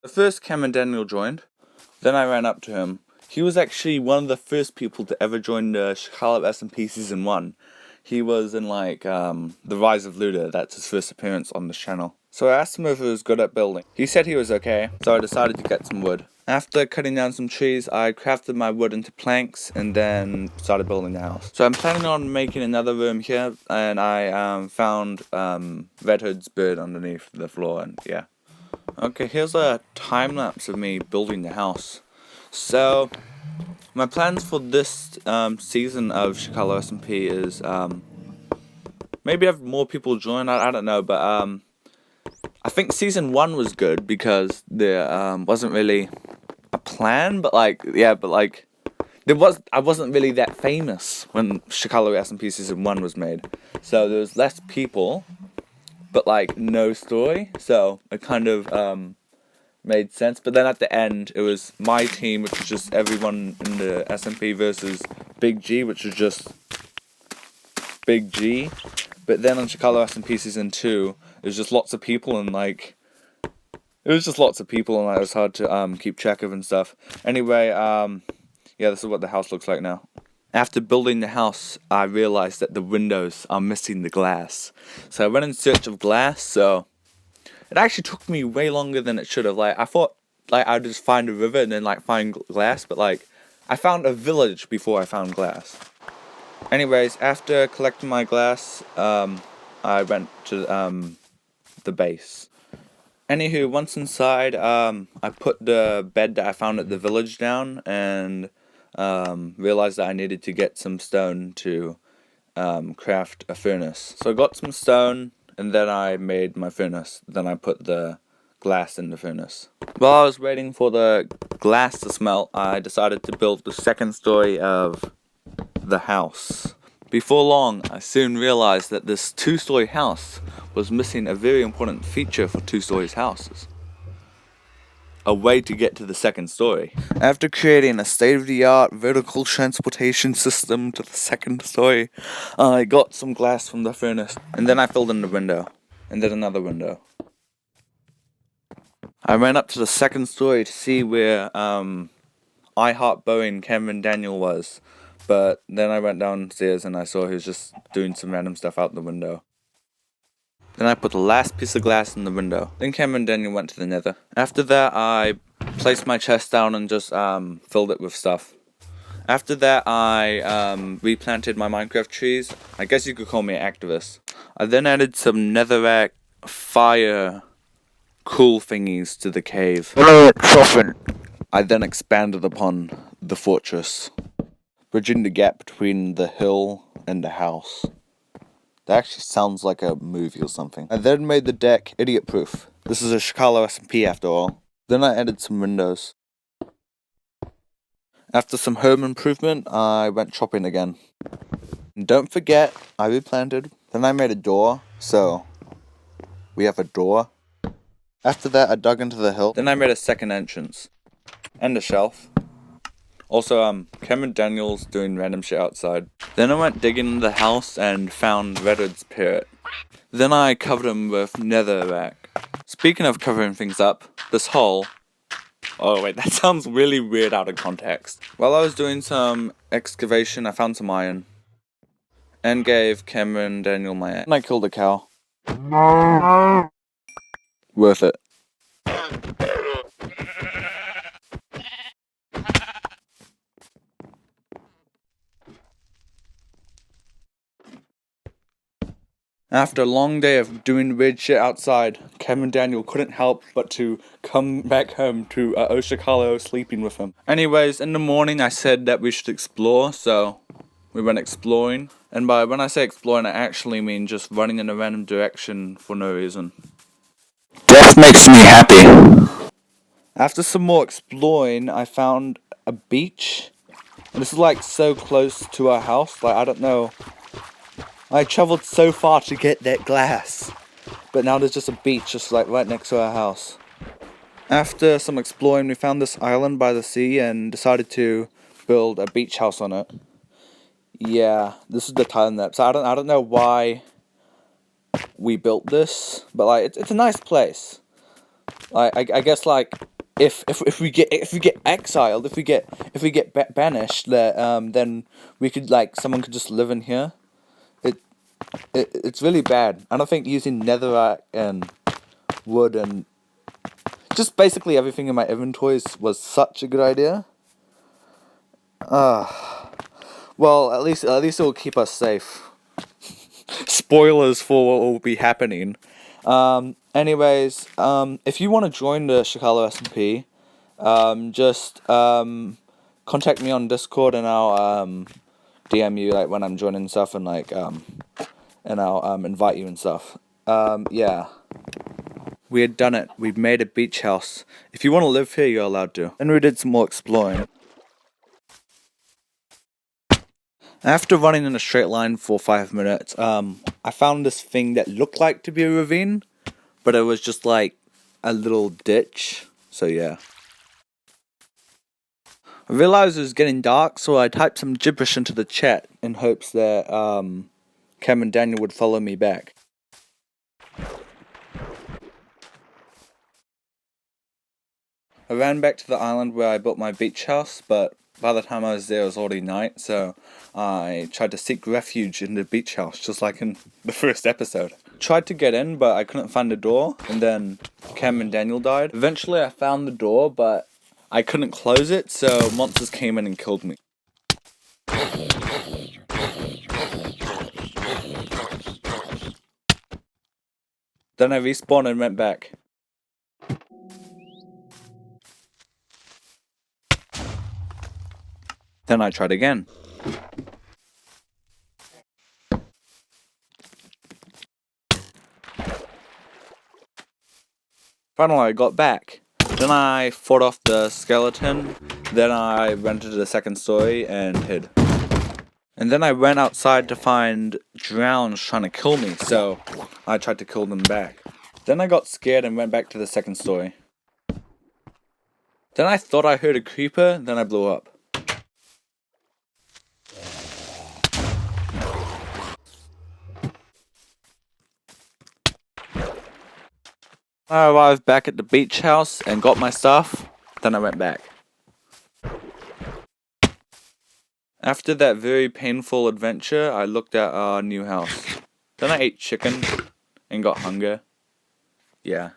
The first Cam and Daniel joined. Then I ran up to him. He was actually one of the first people to ever join the Shakalo SMP Season 1. He was in The Rise of Luda. That's his first appearance on this channel. So I asked him if he was good at building. He said he was okay, so I decided to get some wood. After cutting down some trees, I crafted my wood into planks and then started building the house. So I'm planning on making another room here, and I found Red Hood's bird underneath the floor, and yeah. Okay, here's a time lapse of me building the house. So, my plans for this season of Shakalo SMP is maybe have more people join. I don't know, but I think season 1 was good because there wasn't really a plan, but I wasn't really that famous when Shakalo SMP season 1 was made, so there was less people, but no story, so it kind of made sense. But then at the end, it was my team, which was just everyone in the SMP versus Big G, which was just Big G. But then on Shakalo SMP season 2, it was just lots of people and it was hard to keep track of and stuff. Anyway, yeah, this is what the house looks like now. After building the house, I realized that the windows are missing the glass. So I went in search of glass, so it actually took me way longer than it should have. I thought I'd just find a river and then find glass, but I found a village before I found glass. Anyways, after collecting my glass, I went to the base. Anywho, once inside, I put the bed that I found at the village down and realized that I needed to get some stone to craft a furnace. So I got some stone, and then I made my furnace. Then I put the glass in the furnace. While I was waiting for the glass to smelt, I decided to build the second story of the house. Before long, I soon realized that this 2-story house was missing a very important feature for 2-story houses: a way to get to the second story. After creating a state-of-the-art vertical transportation system to the second story, I got some glass from the furnace, and then I filled in the window, and then another window. I ran up to the second story to see where I Heart Boeing Cameron Daniel was, but then I went downstairs and I saw he was just doing some random stuff out the window. Then I put the last piece of glass in the window. Then Cameron Daniel went to the nether. After that, I placed my chest down and just filled it with stuff. After that, I replanted my Minecraft trees. I guess you could call me an activist. I then added some netherrack fire cool thingies to the cave. I then expanded upon the fortress, bridging the gap between the hill and the house. That actually sounds like a movie or something. I then made the deck idiot-proof. This is a Shakalo SMP after all. Then I added some windows. After some home improvement, I went shopping again. And don't forget, I replanted. Then I made a door, so we have a door. After that, I dug into the hill. Then I made a second entrance. And a shelf. Also, Cameron Daniels doing random shit outside. Then I went digging in the house and found Redwood's parrot. Then I covered him with netherrack. Speaking of covering things up, this hole... Oh wait, that sounds really weird out of context. While I was doing some excavation, I found some iron. And gave Cameron Daniel my axe. And I killed a cow. Worth it. After a long day of doing weird shit outside, Cameron Daniel couldn't help but to come back home to Shakalo sleeping with him. Anyways, in the morning I said that we should explore, so we went exploring. And by when I say exploring, I actually mean just running in a random direction for no reason. Death makes me happy. After some more exploring, I found a beach. And this is so close to our house, I don't know. I traveled so far to get that glass, but now there's just a beach just right next to our house. After some exploring, we found this island by the sea and decided to build a beach house on it. Yeah, this is the time lapse. I don't know why we built this, but it's a nice place. I guess like if we get exiled, if we get banished, then we could like someone could just live in here. It, it's really bad. I don't think using netherite and wood and just basically everything in my inventories was such a good idea. Well, at least it will keep us safe. Spoilers for what will be happening. Anyways, if you want to join the Shakalo SMP, just contact me on Discord and I'll DM you like when I'm joining stuff and like and I'll invite you and stuff. Yeah. We had done it. We'd made a beach house. If you want to live here, you're allowed to. Then we did some more exploring. After running in a straight line for 5 minutes, I found this thing that looked like to be a ravine, but it was just like a little ditch. So yeah. I realized it was getting dark, so I typed some gibberish into the chat in hopes that Cam and Daniel would follow me back. I ran back to the island where I built my beach house, but by the time I was there it was already night, so I tried to seek refuge in the beach house, just like in the first episode. Tried to get in, but I couldn't find the door, and then Cam and Daniel died. Eventually I found the door, but I couldn't close it, so monsters came in and killed me. Then I respawned and went back. Then I tried again. Finally I got back. Then I fought off the skeleton. Then I went to the second story and hid. And then I went outside to find drowns trying to kill me, so I tried to kill them back. Then I got scared and went back to the second story. Then I thought I heard a creeper, then I blew up. I arrived back at the beach house and got my stuff, then I went back. After that very painful adventure, I looked at our new house. Then I ate chicken and got hunger. Yeah.